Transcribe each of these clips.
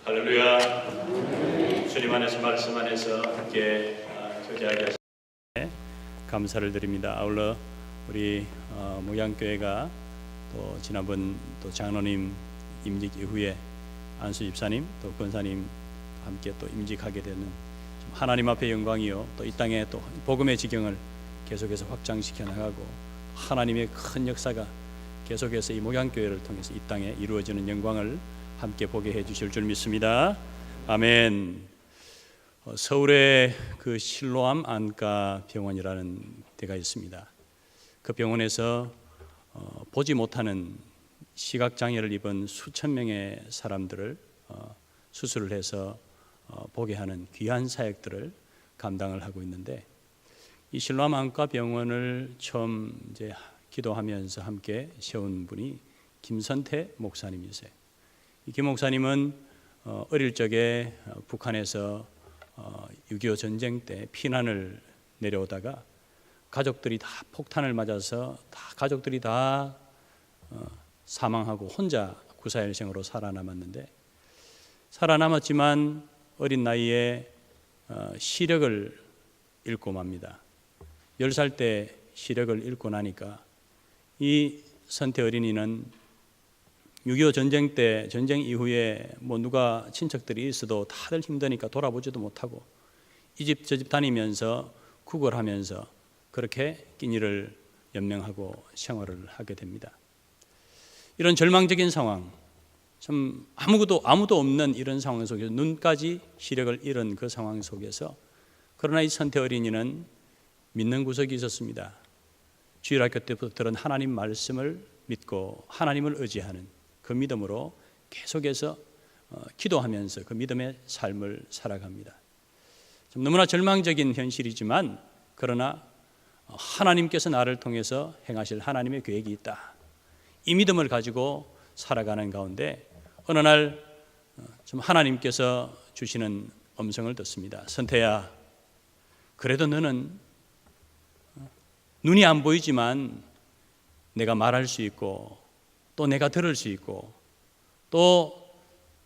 할렐루야. 주님 안에서 말씀 안에서 함께 교제하게 하시네 감사를 드립니다. 아울러 우리 목양교회가 또 지난번 또 장로님 임직 이후에 안수 집사님 또 권사님 함께 또 임직하게 되는 하나님 앞에 영광이요, 또 이 땅에 또 복음의 지경을 계속해서 확장시켜 나가고 하나님의 큰 역사가 계속해서 이 목양교회를 통해서 이 땅에 이루어지는 영광을 함께 보게 해주실 줄 믿습니다. 아멘. 서울에 그 실로암 안과 병원이라는 데가 있습니다. 그 병원에서 보지 못하는 시각장애를 입은 수천 명의 사람들을 수술을 해서 보게 하는 귀한 사역들을 감당을 하고 있는데, 이 실로암 안과 병원을 처음 이제 기도하면서 함께 세운 분이 김선태 목사님이세요. 이 김 목사님은 어릴 적에 북한에서 6.25 전쟁 때 피난을 내려오다가 가족들이 다 폭탄을 맞아서 가족들이 다 사망하고 혼자 구사일생으로 살아남았는데, 살아남았지만 어린 나이에 시력을 잃고 맙니다. 10살 때 시력을 잃고 나니까 이 선태 어린이는 6.25 전쟁 때, 전쟁 이후에 뭐 누가 친척들이 있어도 다들 힘드니까 돌아보지도 못하고 이 집 저 집 다니면서 구걸하면서 그렇게 끼니를 연명하고 생활을 하게 됩니다. 이런 절망적인 상황, 참 아무도 없는 이런 상황 속에서 눈까지 시력을 잃은 그 상황 속에서, 그러나 이 선태 어린이는 믿는 구석이 있었습니다. 주일학교 때부터 들은 하나님 말씀을 믿고 하나님을 의지하는 그 믿음으로 계속해서 기도하면서 그 믿음의 삶을 살아갑니다. 좀 너무나 절망적인 현실이지만, 그러나 하나님께서 나를 통해서 행하실 하나님의 계획이 있다, 이 믿음을 가지고 살아가는 가운데 어느 날 좀 하나님께서 주시는 음성을 듣습니다. 선태야, 그래도 너는 눈이 안 보이지만 내가 말할 수 있고 또 내가 들을 수 있고 또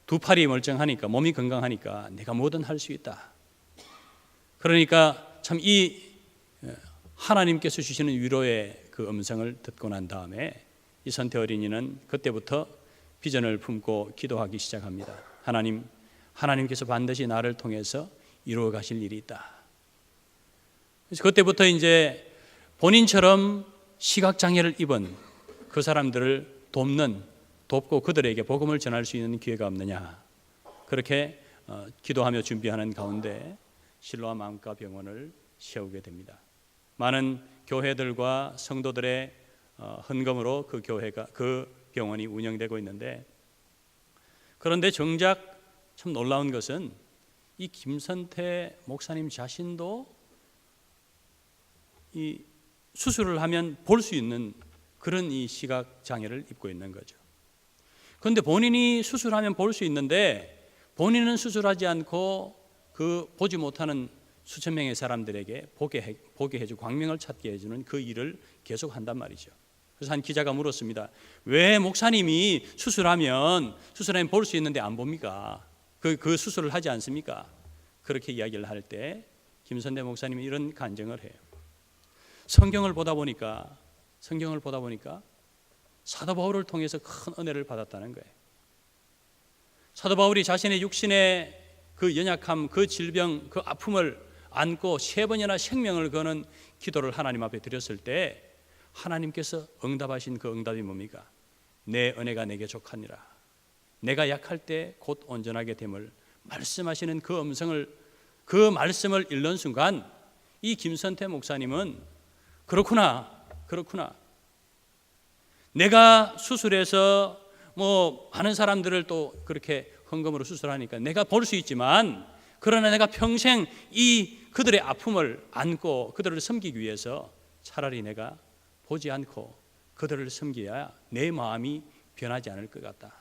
두 팔이 멀쩡하니까, 몸이 건강하니까 내가 뭐든 할 수 있다. 그러니까 참 이 하나님께서 주시는 위로의 그 음성을 듣고 난 다음에 이 선태 어린이는 그때부터 비전을 품고 기도하기 시작합니다. 하나님께서 반드시 나를 통해서 이루어 가실 일이 있다. 그래서 그때부터 이제 본인처럼 시각장애를 입은 그 사람들을 돕고 그들에게 복음을 전할 수 있는 기회가 없느냐, 그렇게 기도하며 준비하는 가운데 실로암 안과 병원을 세우게 됩니다. 많은 교회들과 성도들의 헌금으로 그 병원이 운영되고 있는데, 그런데 정작 참 놀라운 것은 이 김선태 목사님 자신도 이 수술을 하면 볼 수 있는 그런 이 시각 장애를 입고 있는 거죠. 그런데 본인이 수술하면 볼 수 있는데 본인은 수술하지 않고 그 보지 못하는 수천 명의 사람들에게 보게 해주고 광명을 찾게 해주는 그 일을 계속 한단 말이죠. 그래서 한 기자가 물었습니다. 왜 목사님이 수술하면 볼 수 있는데 안 봅니까? 그 수술을 하지 않습니까? 그렇게 이야기를 할 때 김선태 목사님이 이런 간증을 해요. 성경을 보다 보니까 사도 바울을 통해서 큰 은혜를 받았다는 거예요. 사도 바울이 자신의 육신의 그 연약함, 그 질병, 그 아픔을 안고 3번이나 생명을 거는 기도를 하나님 앞에 드렸을 때 하나님께서 응답하신 그 응답이 뭡니까? 내 은혜가 내게 족하니라. 내가 약할 때 곧 온전하게 됨을 말씀하시는 그 음성을, 그 말씀을 읽는 순간 이 김선태 목사님은 그렇구나. 내가 수술해서 뭐 많은 사람들을 또 그렇게 헌금으로 수술하니까 내가 볼 수 있지만, 그러나 내가 평생 이 그들의 아픔을 안고 그들을 섬기기 위해서 차라리 내가 보지 않고 그들을 섬겨야 내 마음이 변하지 않을 것 같다.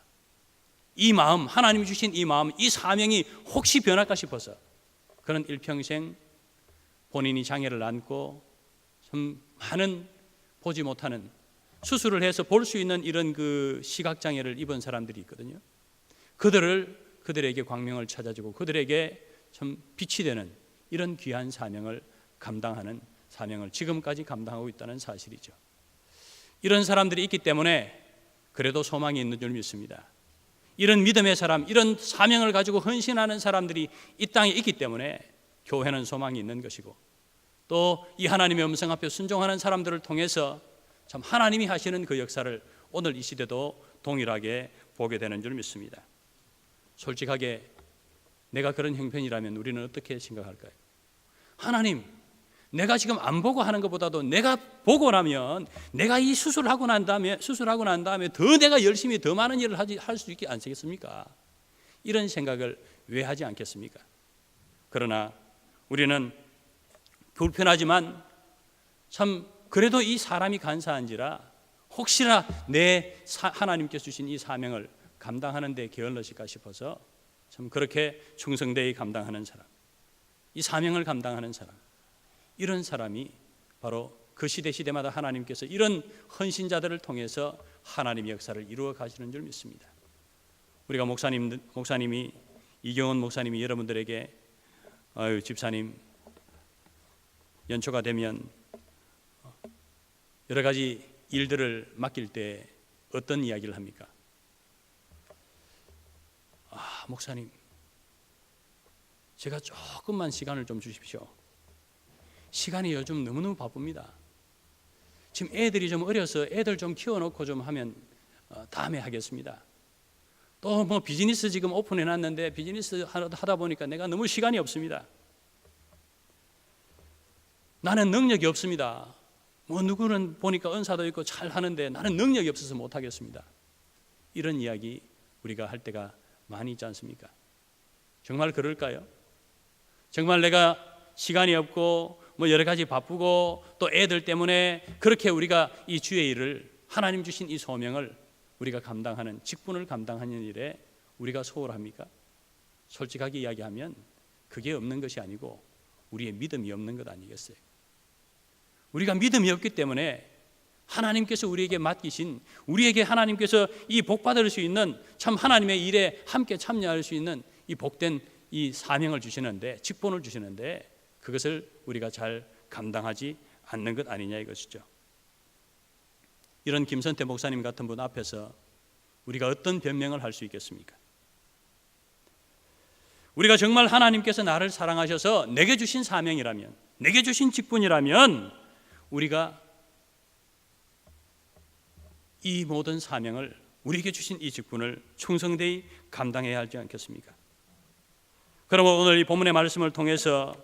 이 마음, 하나님이 주신 이 마음, 이 사명이 혹시 변할까 싶어서 그는 일평생 본인이 장애를 안고 참 많은 보지 못하는, 수술을 해서 볼 수 있는 이런 그 시각장애를 입은 사람들이 있거든요. 그들을 그들에게 광명을 찾아주고 그들에게 참 빛이 되는 이런 귀한 사명을 감당하는 사명을 지금까지 감당하고 있다는 사실이죠. 이런 사람들이 있기 때문에 그래도 소망이 있는 줄 믿습니다. 이런 믿음의 사람, 이런 사명을 가지고 헌신하는 사람들이 이 땅에 있기 때문에 교회는 소망이 있는 것이고, 또 이 하나님의 음성 앞에 순종하는 사람들을 통해서 참 하나님이 하시는 그 역사를 오늘 이 시대도 동일하게 보게 되는 줄 믿습니다. 솔직하게 내가 그런 형편이라면 우리는 어떻게 생각할까요? 하나님, 내가 지금 안 보고 하는 것보다도 내가 보고 나면 내가 이 수술하고 난 다음에 더 내가 열심히 더 많은 일을 할 수 있지 않겠습니까? 이런 생각을 왜 하지 않겠습니까? 그러나 우리는 불편하지만 참 그래도 이 사람이 간사한지라 혹시나 하나님께서 주신 이 사명을 감당하는 데 게을러질까 싶어서 참 그렇게 충성되이 감당하는 사람, 이 사명을 감당하는 사람, 이런 사람이 바로 그 시대마다 하나님께서 이런 헌신자들을 통해서 하나님의 역사를 이루어 가시는 줄 믿습니다. 우리가 목사님이 이경원 목사님이 여러분들에게 집사님 연초가 되면 여러 가지 일들을 맡길 때 어떤 이야기를 합니까? 목사님, 제가 조금만 시간을 좀 주십시오. 시간이 요즘 너무너무 바쁩니다. 지금 애들이 좀 어려서 애들 좀 키워놓고 좀 하면 다음에 하겠습니다. 또 뭐 비즈니스 지금 오픈해놨는데 비즈니스 하다 보니까 내가 너무 시간이 없습니다. 나는 능력이 없습니다. 뭐 누구는 보니까 은사도 있고 잘 하는데 나는 능력이 없어서 못하겠습니다. 이런 이야기 우리가 할 때가 많이 있지 않습니까? 정말 그럴까요? 정말 내가 시간이 없고 뭐 여러 가지 바쁘고 또 애들 때문에 그렇게 우리가 이 주의 일을, 하나님 주신 이 소명을 우리가 감당하는, 직분을 감당하는 일에 우리가 소홀합니까? 솔직하게 이야기하면 그게 없는 것이 아니고 우리의 믿음이 없는 것 아니겠어요? 우리가 믿음이 없기 때문에 하나님께서 우리에게 맡기신, 우리에게 하나님께서 이 복 받을 수 있는, 참 하나님의 일에 함께 참여할 수 있는 이 복된 이 사명을 주시는데, 직분을 주시는데 그것을 우리가 잘 감당하지 않는 것 아니냐 이것이죠. 이런 김선태 목사님 같은 분 앞에서 우리가 어떤 변명을 할 수 있겠습니까? 우리가 정말 하나님께서 나를 사랑하셔서 내게 주신 사명이라면, 내게 주신 직분이라면 우리가 이 모든 사명을, 우리에게 주신 이 직분을 충성되이 감당해야 하지 않겠습니까? 그러면 오늘 이 본문의 말씀을 통해서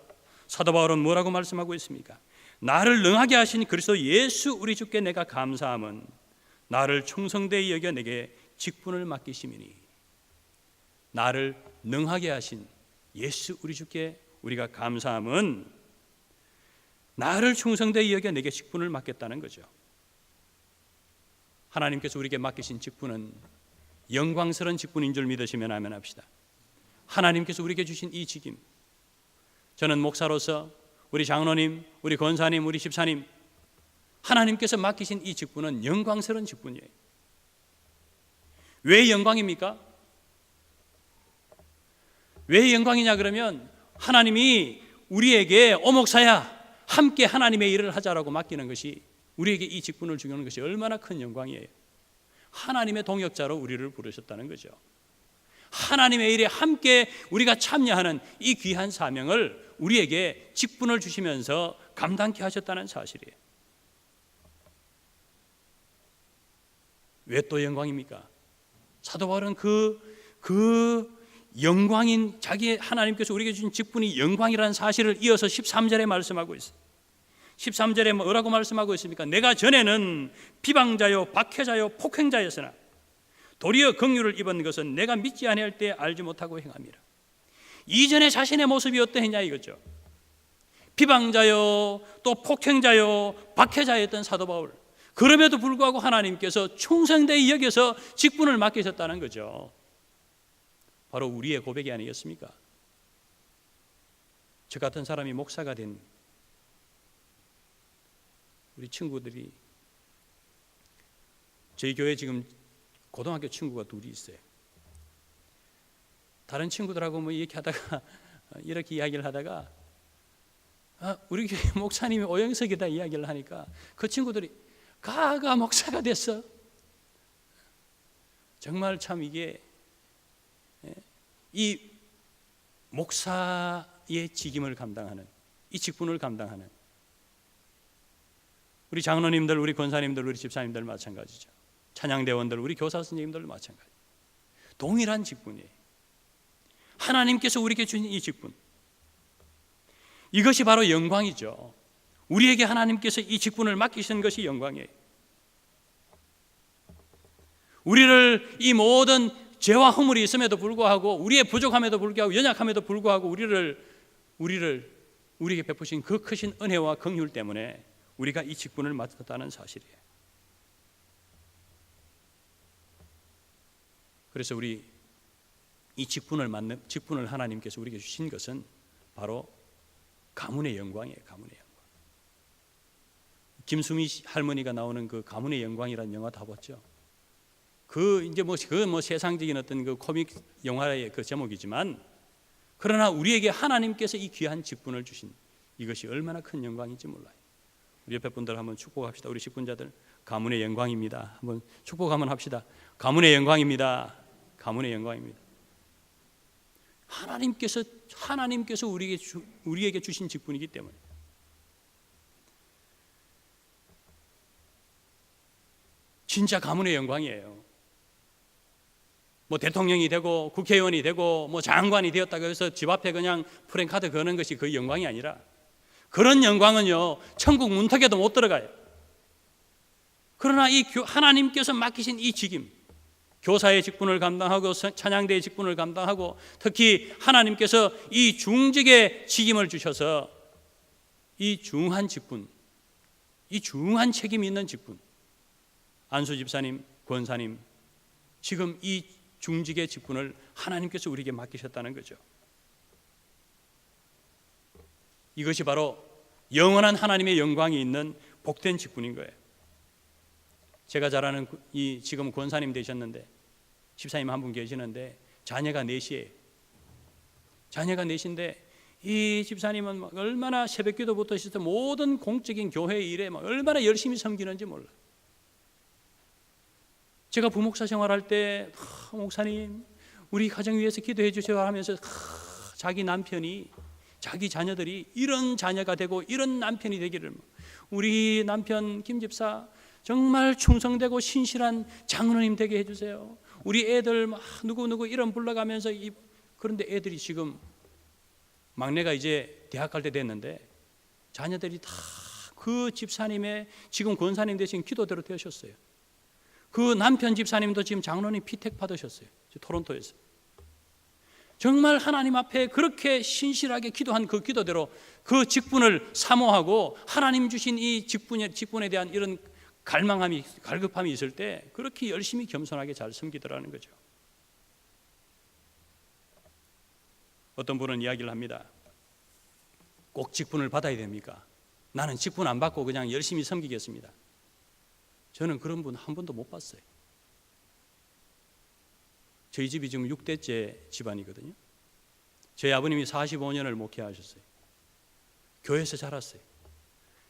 사도 바울은 뭐라고 말씀하고 있습니까? 나를 능하게 하신 그리스도 예수 우리 주께 내가 감사함은 나를 충성되이 여겨 내게 직분을 맡기심이니. 나를 능하게 하신 예수 우리 주께 우리가 감사함은 나를 충성되이 여겨 내게 직분을 맡겼다는 거죠. 하나님께서 우리에게 맡기신 직분은 영광스러운 직분인 줄 믿으시면 아멘합시다. 하나님께서 우리에게 주신 이 직임, 저는 목사로서 우리 장로님, 우리 권사님, 우리 집사님, 하나님께서 맡기신 이 직분은 영광스러운 직분이에요. 왜 영광입니까? 왜 영광이냐 그러면 하나님이 우리에게 목사야 함께 하나님의 일을 하자라고 맡기는 것이, 우리에게 이 직분을 주는 것이 얼마나 큰 영광이에요. 하나님의 동역자로 우리를 부르셨다는 거죠. 하나님의 일에 함께 우리가 참여하는 이 귀한 사명을 우리에게 직분을 주시면서 감당케 하셨다는 사실이에요. 왜 또 영광입니까? 사도 바울은 그 영광인 자기 하나님께서 우리에게 주신 직분이 영광이라는 사실을 이어서 13절에 말씀하고 있어요. 13절에 뭐라고 말씀하고 있습니까? 내가 전에는 비방자요 박해자요 폭행자였으나 도리어 긍휼을 입은 것은 내가 믿지 아니할 때 알지 못하고 행함이라. 이전에 자신의 모습이 어떠했냐 이거죠. 비방자요 또 폭행자요 박해자였던 사도 바울, 그럼에도 불구하고 하나님께서 충성되이 여겨서 직분을 맡기셨다는 거죠. 바로 우리의 고백이 아니겠습니까? 저 같은 사람이 목사가 된 우리 친구들이, 저희 교회 지금 고등학교 친구가 둘이 있어요. 다른 친구들하고 뭐 이렇게 하다가 이렇게 이야기를 하다가 우리 교회 목사님이 오영석이다 이야기를 하니까 그 친구들이 가가 목사가 됐어. 정말 참 이게 이 목사의 직임을 감당하는, 이 직분을 감당하는 우리 장로님들, 우리 권사님들, 우리 집사님들 마찬가지죠. 찬양대원들, 우리 교사 선생님들 마찬가지. 동일한 직분이에요. 하나님께서 우리에게 주신 이 직분, 이것이 바로 영광이죠. 우리에게 하나님께서 이 직분을 맡기신 것이 영광이에요. 우리를 이 모든 죄와 허물이 있음에도 불구하고, 우리의 부족함에도 불구하고, 연약함에도 불구하고 우리에게 베푸신 그 크신 은혜와 긍휼 때문에 우리가 이 직분을 맡았다는 사실이에요. 그래서 우리 이 직분을 하나님께서 우리에게 주신 것은 바로 가문의 영광이에요. 가문의 영광. 김수미 할머니가 나오는 그 가문의 영광이라는 영화 다 봤죠? 그 세상적인 어떤 그 코믹 영화의 그 제목이지만, 그러나 우리에게 하나님께서 이 귀한 직분을 주신 이것이 얼마나 큰 영광인지 몰라요. 우리 옆에 분들 한번 축복합시다. 우리 직분자들, 가문의 영광입니다. 한번 축복 한번 합시다. 가문의 영광입니다. 가문의 영광입니다. 하나님께서 우리에게 주신 직분이기 때문에. 진짜 가문의 영광이에요. 뭐 대통령이 되고 국회의원이 되고 뭐 장관이 되었다고 해서 집 앞에 그냥 프랜카드 거는 것이 그 영광이 아니라, 그런 영광은요 천국 문턱에도 못 들어가요. 그러나 이 하나님께서 맡기신 이 직임, 교사의 직분을 감당하고 찬양대의 직분을 감당하고, 특히 하나님께서 이 중직의 직임을 주셔서 이 중한 직분, 이 중한 책임이 있는 직분, 안수 집사님, 권사님, 지금 이 중직의 직분을 하나님께서 우리에게 맡기셨다는 거죠. 이것이 바로 영원한 하나님의 영광이 있는 복된 직분인 거예요. 제가 잘 아는 지금 권사님 되셨는데, 집사님 한 분 계시는데 자녀가 넷이에요. 자녀가 넷인데 이 집사님은 얼마나 새벽기도부터 시작해서 모든 공적인 교회 일에 얼마나 열심히 섬기는지 몰라. 제가 부목사 생활할 때 목사님 우리 가정 위해서 기도해 주세요 하면서 자기 남편이, 자기 자녀들이 이런 자녀가 되고 이런 남편이 되기를, 우리 남편 김 집사 정말 충성되고 신실한 장로님 되게 해주세요. 우리 애들 누구 이름 불러가면서 그런데 애들이 지금 막내가 이제 대학 갈 때 됐는데 자녀들이 다 그 집사님의 지금 권사님 되신 기도대로 되셨어요. 그 남편 집사님도 지금 장로님 피택 받으셨어요. 토론토에서. 정말 하나님 앞에 그렇게 신실하게 기도한 그 기도대로 그 직분을 사모하고 하나님 주신 이 직분에 대한 이런 갈급함이 있을 때 그렇게 열심히 겸손하게 잘 섬기더라는 거죠. 어떤 분은 이야기를 합니다. 꼭 직분을 받아야 됩니까? 나는 직분 안 받고 그냥 열심히 섬기겠습니다. 저는 그런 분 한 번도 못 봤어요. 저희 집이 지금 6대째 집안이거든요. 저희 아버님이 45년을 목회하셨어요. 교회에서 자랐어요.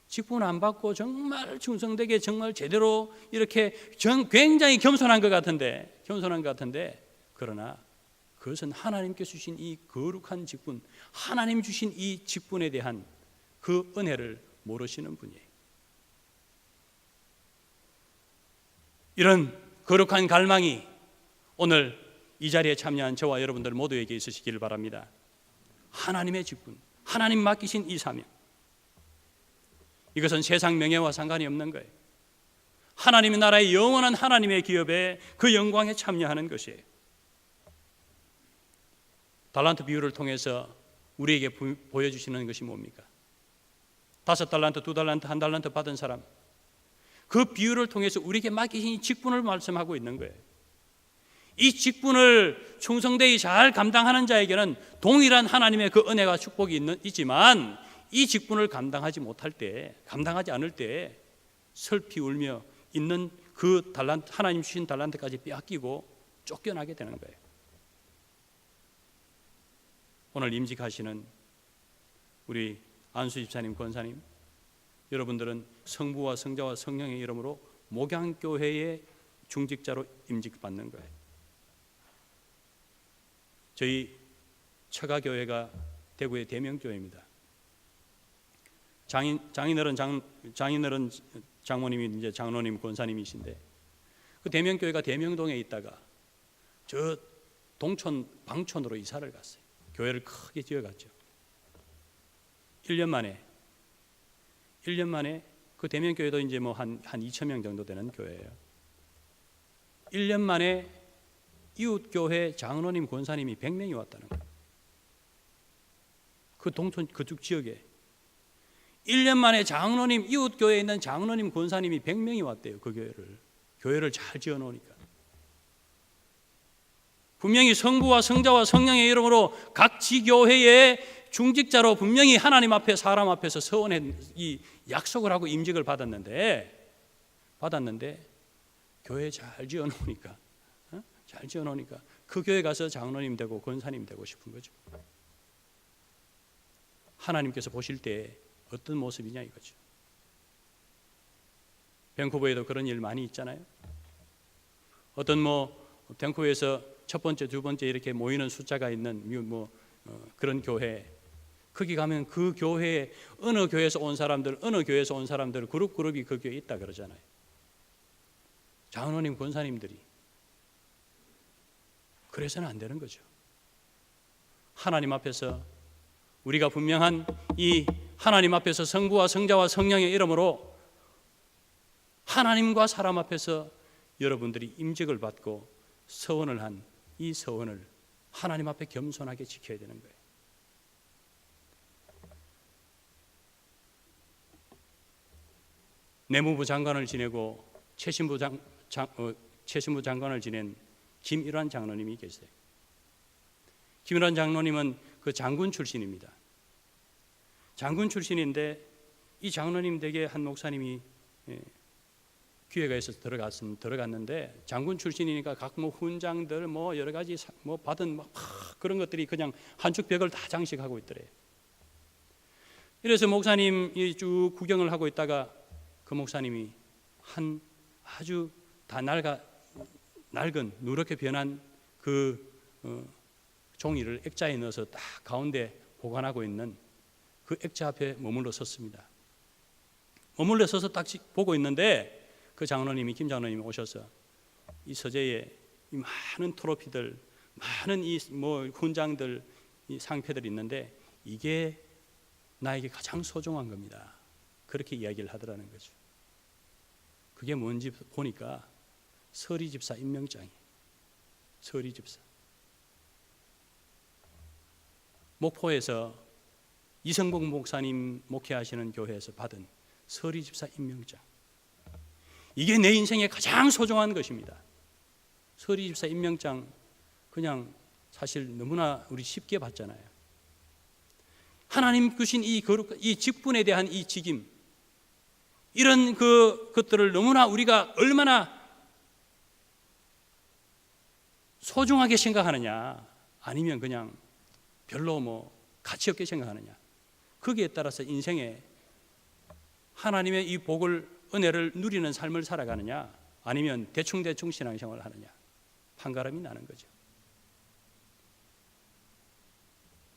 직분 안 받고 정말 충성되게 정말 제대로 이렇게 굉장히 겸손한 것 같은데 그러나 그것은 하나님께서 주신 이 거룩한 직분, 하나님 주신 이 직분에 대한 그 은혜를 모르시는 분이에요. 이런 거룩한 갈망이 오늘 이 자리에 참여한 저와 여러분들 모두에게 있으시기를 바랍니다. 하나님의 직분, 하나님 맡기신 이 사명, 이것은 세상 명예와 상관이 없는 거예요. 하나님의 나라의 영원한 하나님의 기업에 그 영광에 참여하는 것이에요. 달란트 비유를 통해서 우리에게 보여주시는 것이 뭡니까? 5달란트, 2달란트, 1달란트 받은 사람, 그 비유를 통해서 우리에게 맡기신 이 직분을 말씀하고 있는 거예요. 이 직분을 충성되이 잘 감당하는 자에게는 동일한 하나님의 그 은혜와 축복이 있지만 이 직분을 감당하지 않을 때 슬피 울며 있는 그 달란트, 하나님 주신 달란트까지 빼앗기고 쫓겨나게 되는 거예요. 오늘 임직하시는 우리 안수 집사님, 권사님, 여러분들은 성부와 성자와 성령의 이름으로 목양교회의 중직자로 임직받는 거예요. 저희 처가교회가 대구의 대명교회입니다. 장인어른 장모님이 이제 장로님, 권사님이신데 그 대명교회가 대명동에 있다가 저 동촌 방촌으로 이사를 갔어요. 교회를 크게 지어갔죠. 1년 만에 그 대명교회도 이제 뭐 한 2,000명 정도 되는 교회예요. 1년 만에 이웃교회 장로님, 권사님이 100명이 왔다는 거예요. 그 동촌 그쪽 지역에 1년 만에 장로님, 이웃교회에 있는 장로님, 권사님이 100명이 왔대요. 그 교회를 잘 지어놓으니까. 분명히 성부와 성자와 성령의 이름으로 각 지교회의 중직자로 분명히 하나님 앞에 사람 앞에서 서원의 이 약속을 하고 임직을 받았는데 교회 잘 지어놓으니까 그 교회 가서 장로님 되고 권사님 되고 싶은 거죠. 하나님께서 보실 때 어떤 모습이냐 이거죠. 밴쿠버에도 그런 일 많이 있잖아요. 어떤 밴쿠버에서 첫 번째, 두 번째 이렇게 모이는 숫자가 있는 그런 교회, 거기 가면 그 교회에 어느 교회에서 온 사람들 그룹이 그 교회에 있다 그러잖아요. 장로님, 권사님들이. 그래서는 안 되는 거죠. 하나님 앞에서 우리가 분명한 이 하나님 앞에서 성부와 성자와 성령의 이름으로 하나님과 사람 앞에서 여러분들이 임직을 받고 서원을 한 이 서원을 하나님 앞에 겸손하게 지켜야 되는 거예요. 내무부 장관을 지내고 최신부 장관을 지낸 김일환 장로님이 계세요. 김일환 장로님은 그 장군 출신입니다. 장군 출신인데 이 장로님 댁에 한 목사님이 기회가 있어서 들어갔는데 장군 출신이니까 각 훈장들 여러 가지 받은 그런 것들이 그냥 한쪽 벽을 다 장식하고 있더래요. 이래서 목사님이 쭉 구경을 하고 있다가 그 목사님이 한 아주 다 낡은 누렇게 변한 그 종이를 액자에 넣어서 딱 가운데 보관하고 있는 그 액자 앞에 머물러 섰습니다. 머물러 서서 딱 보고 있는데 그 장로님이, 김 장로님이 오셔서 이 서재에 이 많은 트로피들, 많은 이 훈장들, 이 상패들이 있는데 이게 나에게 가장 소중한 겁니다. 그렇게 이야기를 하더라는 거죠. 그게 뭔지 보니까 서리 집사 임명장이에요. 서리 집사. 목포에서 이성복 목사님 목회하시는 교회에서 받은 서리 집사 임명장. 이게 내 인생에 가장 소중한 것입니다. 서리 집사 임명장 그냥 사실 너무나 우리 쉽게 받잖아요. 하나님 주신 이 직분에 대한 이 직임, 이런 것들을 너무나 우리가 얼마나 소중하게 생각하느냐, 아니면 그냥 별로 가치 없게 생각하느냐, 거기에 따라서 인생에 하나님의 이 복을, 은혜를 누리는 삶을 살아가느냐, 아니면 대충 신앙생활을 하느냐, 판가름이 나는 거죠.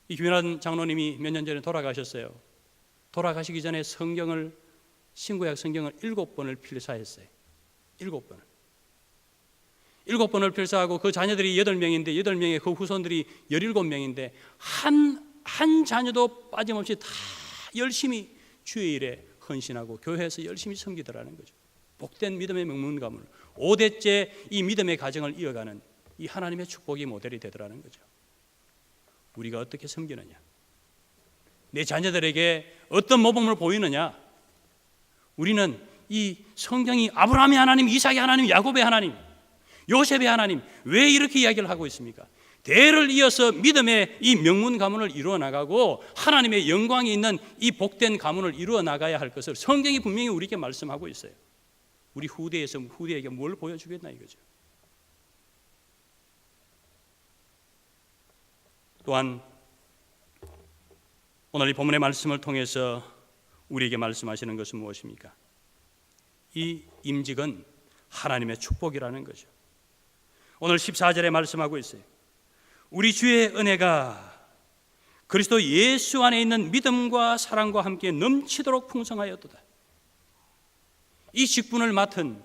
이 김일환 장로님이 몇 년 전에 돌아가셨어요. 돌아가시기 전에 신구약 성경을 7번을 필사했어요. 7번을. 7번을 필사하고 그 자녀들이 8명인데 8명의 그 후손들이 17명인데 한 자녀도 빠짐없이 다 열심히 주의 일에 헌신하고 교회에서 열심히 섬기더라는 거죠. 복된 믿음의 명문 가문, 5대째 이 믿음의 가정을 이어가는 이 하나님의 축복이 모델이 되더라는 거죠. 우리가 어떻게 섬기느냐, 내 자녀들에게 어떤 모범을 보이느냐. 우리는 이 성경이 아브라함의 하나님, 이삭의 하나님, 야곱의 하나님, 요셉의 하나님, 왜 이렇게 이야기를 하고 있습니까? 대를 이어서 믿음의 이 명문 가문을 이루어 나가고 하나님의 영광이 있는 이 복된 가문을 이루어 나가야 할 것을 성경이 분명히 우리에게 말씀하고 있어요. 우리 후대에게 뭘 보여주겠나 이거죠. 또한 오늘 이 본문의 말씀을 통해서 우리에게 말씀하시는 것은 무엇입니까? 이 임직은 하나님의 축복이라는 거죠. 오늘 14절에 말씀하고 있어요. 우리 주의 은혜가 그리스도 예수 안에 있는 믿음과 사랑과 함께 넘치도록 풍성하였도다. 이 직분을 맡은,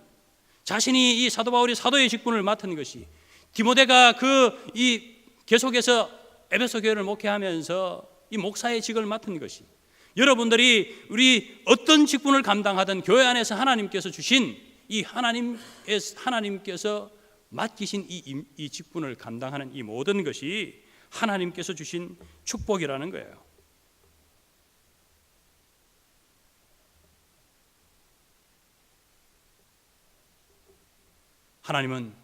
자신이 이 사도 바울이 사도의 직분을 맡은 것이, 디모데가 계속해서 에베소 교회를 목회하면서 이 목사의 직을 맡은 것이, 여러분들이 우리 어떤 직분을 감당하든 교회 안에서 하나님께서 주신 이 하나님께서 맡기신 이 직분을 감당하는 이 모든 것이 하나님께서 주신 축복이라는 거예요. 하나님은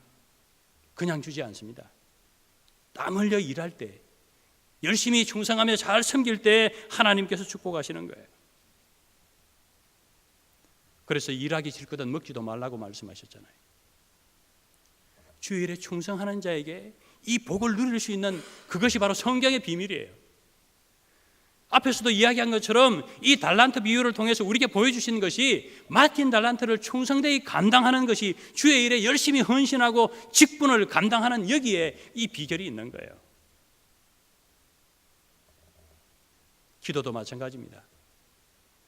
그냥 주지 않습니다. 땀 흘려 일할 때, 열심히 충성하며 잘 섬길 때 하나님께서 축복하시는 거예요. 그래서 일하기 싫거든 먹지도 말라고 말씀하셨잖아요. 주일에 충성하는 자에게 이 복을 누릴 수 있는 그것이 바로 성경의 비밀이에요. 앞에서도 이야기한 것처럼 이 달란트 비유를 통해서 우리에게 보여주신 것이 맡긴 달란트를 충성되이 감당하는 것이 주의 일에 열심히 헌신하고 직분을 감당하는 여기에 이 비결이 있는 거예요. 기도도 마찬가지입니다.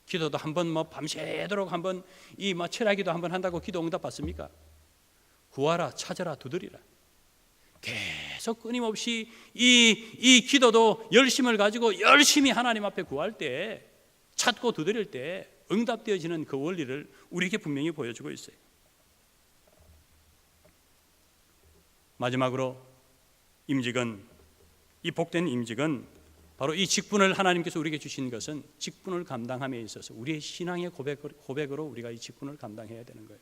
기도도 한번 밤새도록 한번 철야기도 한번 한다고 기도 응답 받습니까? 구하라, 찾아라, 두드리라. 계속 끊임없이 이 기도도 열심을 가지고 열심히 하나님 앞에 구할 때, 찾고 두드릴 때 응답되어지는 그 원리를 우리에게 분명히 보여주고 있어요. 마지막으로 이 복된 임직은 바로 이 직분을 하나님께서 우리에게 주신 것은 직분을 감당함에 있어서 우리의 신앙의 고백으로 우리가 이 직분을 감당해야 되는 거예요.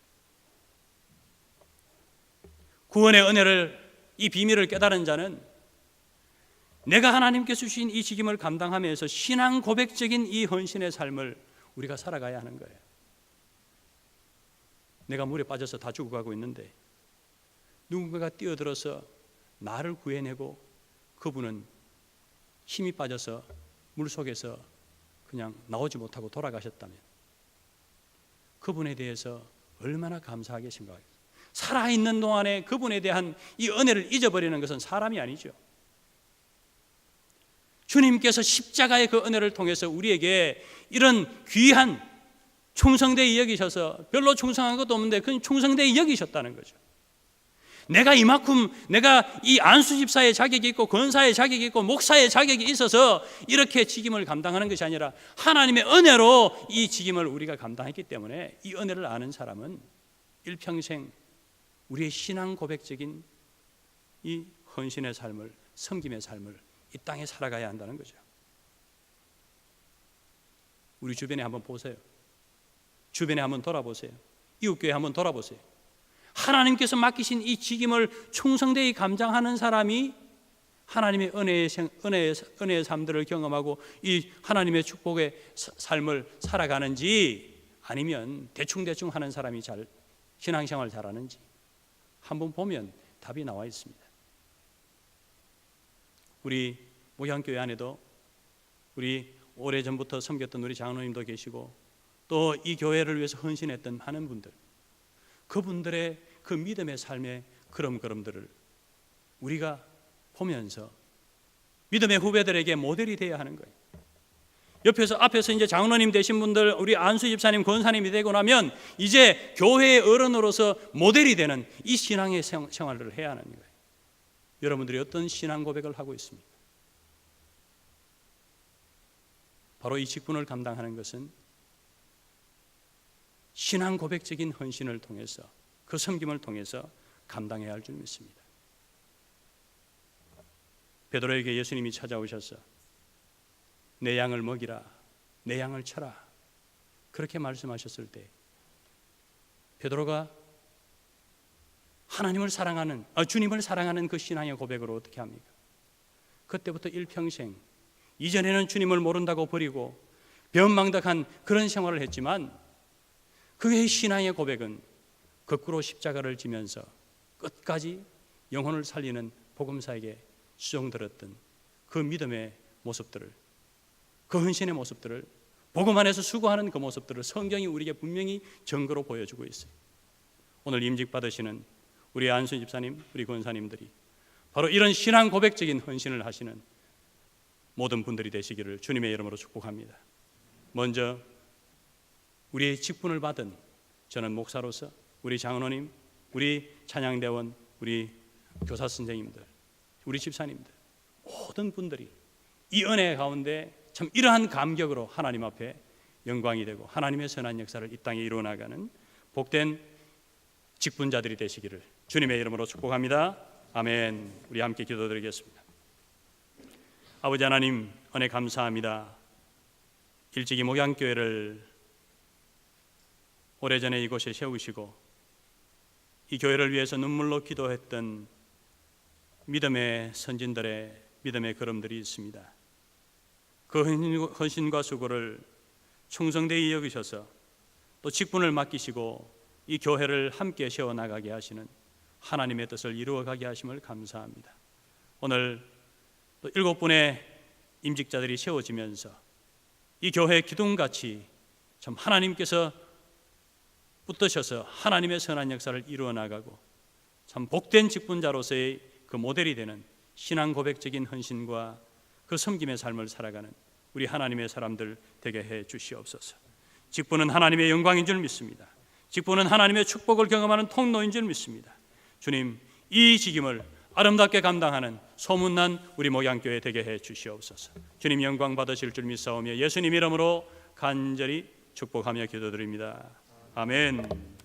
구원의 은혜를, 이 비밀을 깨달은 자는 내가 하나님께서 주신 이 직임을 감당하면서 신앙 고백적인 이 헌신의 삶을 우리가 살아가야 하는 거예요. 내가 물에 빠져서 다 죽어가고 있는데 누군가가 뛰어들어서 나를 구해내고 그분은 힘이 빠져서 물속에서 그냥 나오지 못하고 돌아가셨다면 그분에 대해서 얼마나 감사하게 생각하겠어요. 살아있는 동안에 그분에 대한 이 은혜를 잊어버리는 것은 사람이 아니죠. 주님께서 십자가의 그 은혜를 통해서 우리에게 이런 귀한 충성되이 여기셔서, 별로 충성한 것도 없는데 그건 충성되이 여기셨다는 거죠. 내가 이 안수 집사의 자격이 있고 권사의 자격이 있고 목사의 자격이 있어서 이렇게 직임을 감당하는 것이 아니라 하나님의 은혜로 이 직임을 우리가 감당했기 때문에 이 은혜를 아는 사람은 일평생 우리의 신앙 고백적인 이 헌신의 삶을, 섬김의 삶을 이 땅에 살아가야 한다는 거죠. 우리 주변에 한번 보세요. 주변에 한번 돌아보세요. 이웃교회 한번 돌아보세요. 하나님께서 맡기신 이 직임을 충성되이 감당하는 사람이 하나님의 은혜의 삶들을 경험하고 이 하나님의 축복의 삶을 살아가는지, 아니면 대충대충 하는 사람이 신앙생활 잘하는지 한번 보면 답이 나와 있습니다. 우리 목양교회 안에도 우리 오래전부터 섬겼던 우리 장로님도 계시고 또 이 교회를 위해서 헌신했던 많은 분들, 그분들의 그 믿음의 삶의 걸음걸음들을 우리가 보면서 믿음의 후배들에게 모델이 되어야 하는 거예요. 앞에서 이제 장로님 되신 분들, 우리 안수 집사님, 권사님이 되고 나면 이제 교회의 어른으로서 모델이 되는 이 신앙의 생활을 해야 하는 거예요. 여러분들이 어떤 신앙 고백을 하고 있습니까? 바로 이 직분을 감당하는 것은 신앙 고백적인 헌신을 통해서, 그 섬김을 통해서 감당해야 할 줄 믿습니다. 베드로에게 예수님이 찾아오셔서 내 양을 먹이라, 내 양을 쳐라, 그렇게 말씀하셨을 때 베드로가 주님을 사랑하는 그 신앙의 고백으로 어떻게 합니까? 그때부터 일평생, 이전에는 주님을 모른다고 버리고 변망덕한 그런 생활을 했지만 그의 신앙의 고백은 거꾸로 십자가를 지면서 끝까지 영혼을 살리는 복음사에게 수종들었던 그 믿음의 모습들을 그 헌신의 모습들을, 복음 안에서 수고하는 그 모습들을 성경이 우리에게 분명히 증거로 보여주고 있어요. 오늘 임직 받으시는 우리 안수 집사님, 우리 권사님들이 바로 이런 신앙 고백적인 헌신을 하시는 모든 분들이 되시기를 주님의 이름으로 축복합니다. 먼저 우리의 직분을 받은 저는 목사로서 우리 장로님, 우리 찬양대원, 우리 교사 선생님들, 우리 집사님들 모든 분들이 이 은혜 가운데 참 이러한 감격으로 하나님 앞에 영광이 되고 하나님의 선한 역사를 이 땅에 이루어나가는 복된 직분자들이 되시기를 주님의 이름으로 축복합니다. 아멘. 우리 함께 기도드리겠습니다. 아버지 하나님, 은혜 감사합니다. 일찍이 목양교회를 오래전에 이곳에 세우시고 이 교회를 위해서 눈물로 기도했던 믿음의 선진들의 믿음의 걸음들이 있습니다. 그 헌신과 수고를 충성되이 여기셔서 또 직분을 맡기시고 이 교회를 함께 세워나가게 하시는 하나님의 뜻을 이루어가게 하심을 감사합니다. 오늘 또 7분의 임직자들이 세워지면서 이 교회의 기둥같이 참 하나님께서 붙드셔서 하나님의 선한 역사를 이루어나가고 참 복된 직분자로서의 그 모델이 되는 신앙 고백적인 헌신과 그 섬김의 삶을 살아가는 우리 하나님의 사람들 되게 해 주시옵소서. 직분은 하나님의 영광인 줄 믿습니다. 직분은 하나님의 축복을 경험하는 통로인 줄 믿습니다. 주님, 이 직임을 아름답게 감당하는 소문난 우리 목양교회 되게 해 주시옵소서. 주님 영광 받으실 줄 믿사오며 예수님 이름으로 간절히 축복하며 기도드립니다. 아멘.